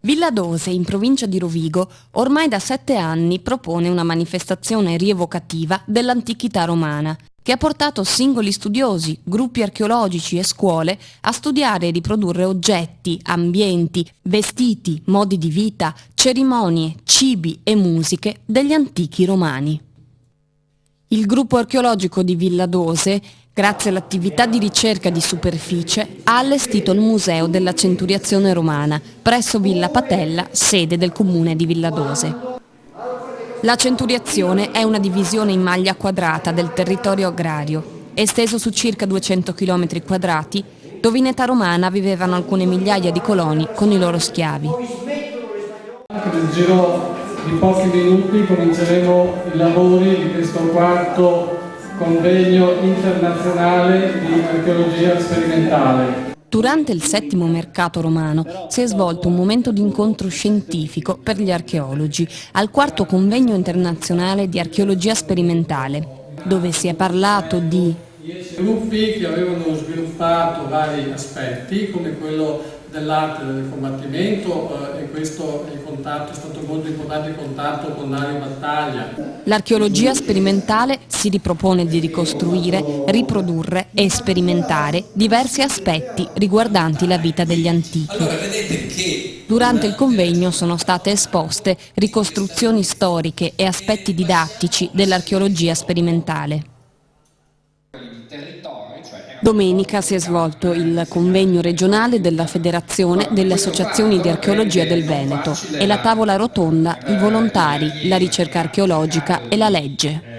Villa Dose, in provincia di Rovigo, ormai da 7 anni propone una manifestazione rievocativa dell'antichità romana, che ha portato singoli studiosi, gruppi archeologici e scuole a studiare e riprodurre oggetti, ambienti, vestiti, modi di vita, cerimonie, cibi e musiche degli antichi romani. Il gruppo archeologico di Villa Dose, grazie all'attività di ricerca di superficie, ha allestito il Museo della Centuriazione Romana presso Villa Patella, sede del comune di Villa Dose. La centuriazione è una divisione in maglia quadrata del territorio agrario, esteso su circa 200 km quadrati, dove in età romana vivevano alcune migliaia di coloni con i loro schiavi. Nel giro di pochi minuti cominceremo i lavori di questo quarto convegno internazionale di archeologia sperimentale. Durante il 7° mercato romano si è svolto un momento di incontro scientifico per gli archeologi al 4° convegno internazionale di archeologia sperimentale, dove si è parlato di Gruppi che avevano sviluppato vari aspetti, come quello dell'arte del combattimento, e questo il contatto è stato molto importante, il contatto con l'area battaglia. L'archeologia sperimentale si ripropone di ricostruire, riprodurre e sperimentare diversi aspetti riguardanti la vita degli antichi. Allora, vedete che Durante il convegno sono state esposte ricostruzioni storiche e aspetti didattici dell'archeologia sperimentale. Domenica si è svolto il convegno regionale della Federazione delle Associazioni di Archeologia del Veneto e la tavola rotonda I volontari, la ricerca archeologica e la legge.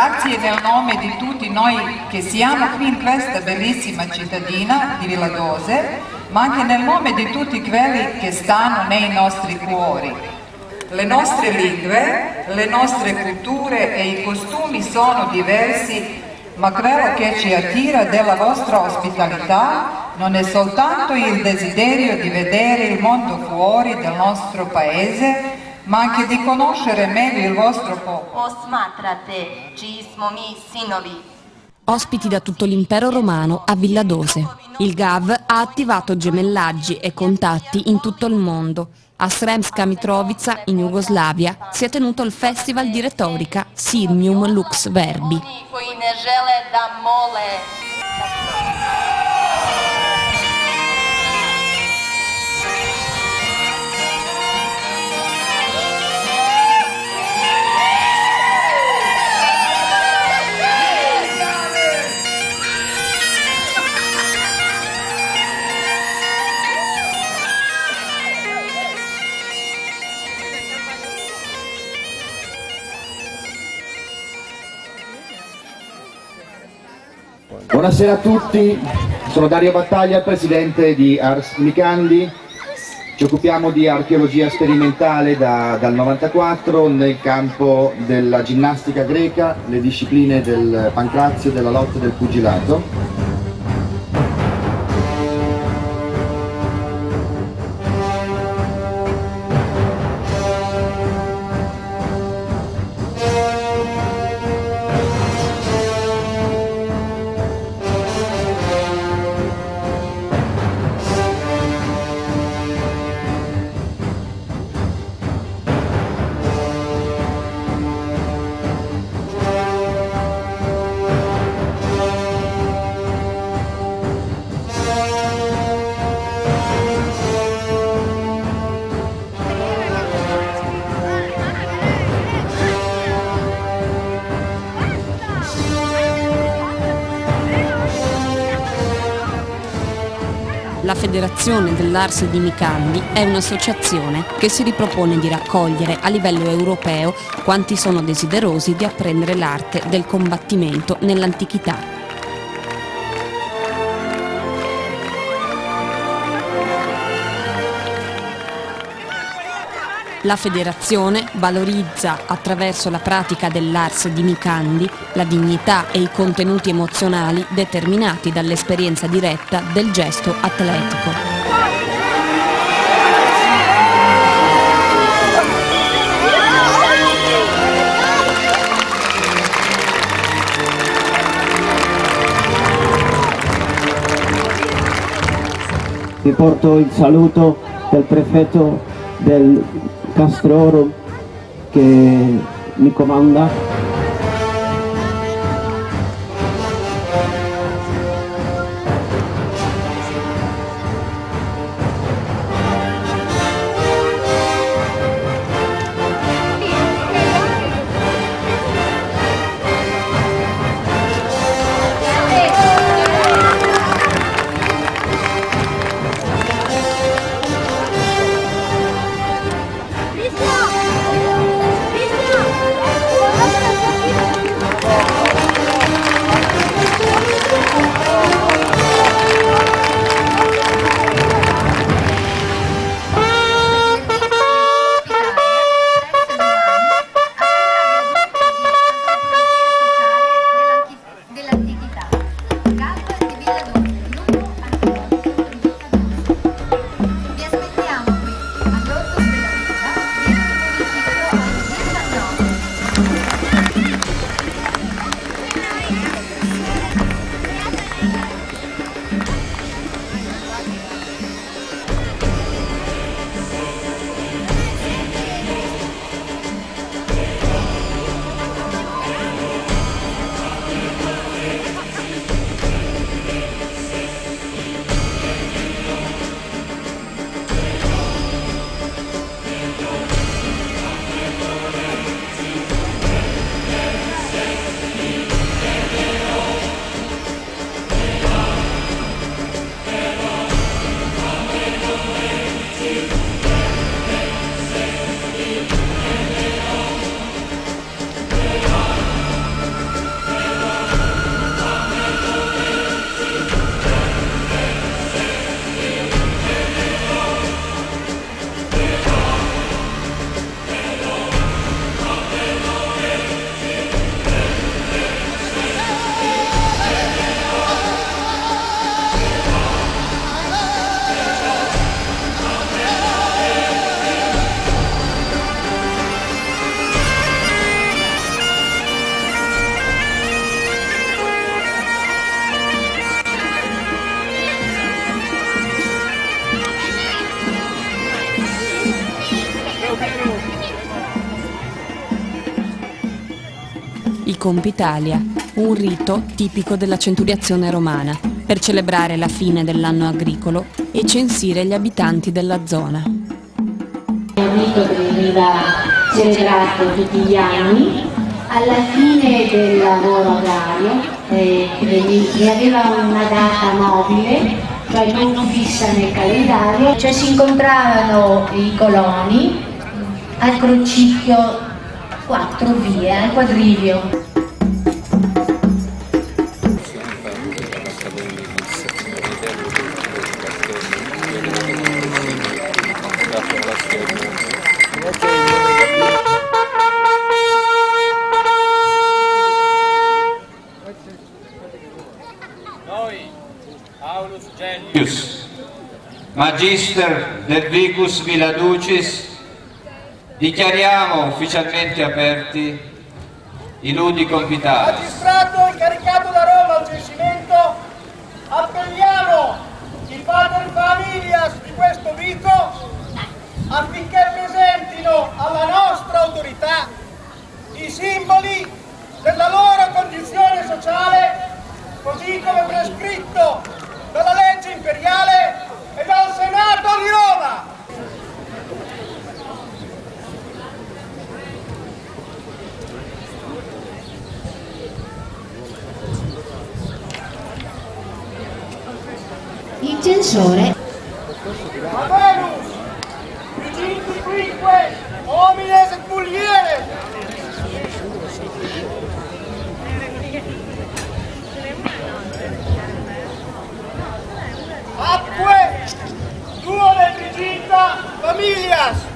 grazie nel nome di tutti noi che siamo qui in questa bellissima cittadina di Villadose, ma anche nel nome di tutti quelli che stanno nei nostri cuori. Le nostre lingue, le nostre culture e i costumi sono diversi, ma quello che ci attira della vostra ospitalità non è soltanto il desiderio di vedere il mondo fuori del nostro paese, ma anche di conoscere meglio il vostro popolo. Osmatrate, cismo mi sinovi. Ospiti da tutto l'impero romano a Villadose. Il GAV ha attivato gemellaggi e contatti in tutto il mondo. A Sremska Mitrovica, in Jugoslavia, si è tenuto il festival di retorica Sirmium Lux Verbi. Koji ne žele da mole. Buonasera a tutti, sono Dario Battaglia, presidente di Ars Micandi. Ci occupiamo di archeologia sperimentale dal 94 nel campo della ginnastica greca, le discipline del pancrazio, della lotta e del pugilato. La Federazione dell'Ars di Micandi è un'associazione che si ripropone di raccogliere a livello europeo quanti sono desiderosi di apprendere l'arte del combattimento nell'antichità. La federazione valorizza, attraverso la pratica dell'Ars di Micandi, la dignità e i contenuti emozionali determinati dall'esperienza diretta del gesto atletico. Vi porto il saluto del prefetto del Castrorum che mi comanda. Compitalia, un rito tipico della centuriazione romana, per celebrare la fine dell'anno agricolo e censire gli abitanti della zona. È un rito che veniva celebrato tutti gli anni alla fine del lavoro agrario, che aveva una data mobile, cioè non fissa nel calendario, cioè si incontravano i coloni al crocicchio 4 vie, al quadrivio. Noi, Aulus Genius, Magister del Vicus Villaducis, dichiariamo ufficialmente aperti i ludi compitali. Magistrato incaricato da Roma al censimento, appelliamo i pater familias di questo vico affinché presentino alla nostra autorità i simboli della loro condizione sociale, così come prescritto dalla legge imperiale e dal Senato di Roma. Il censore Avenus, viginti quinque, homines et mulieres. Atque, duo de viginta familias.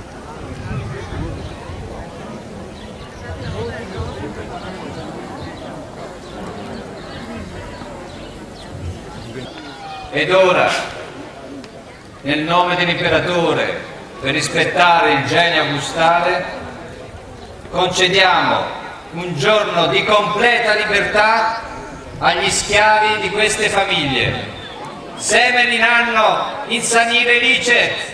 Ed ora, nel nome dell'imperatore, per rispettare il genio augustale, concediamo un giorno di completa libertà agli schiavi di queste famiglie. Semen in anno insanire licet.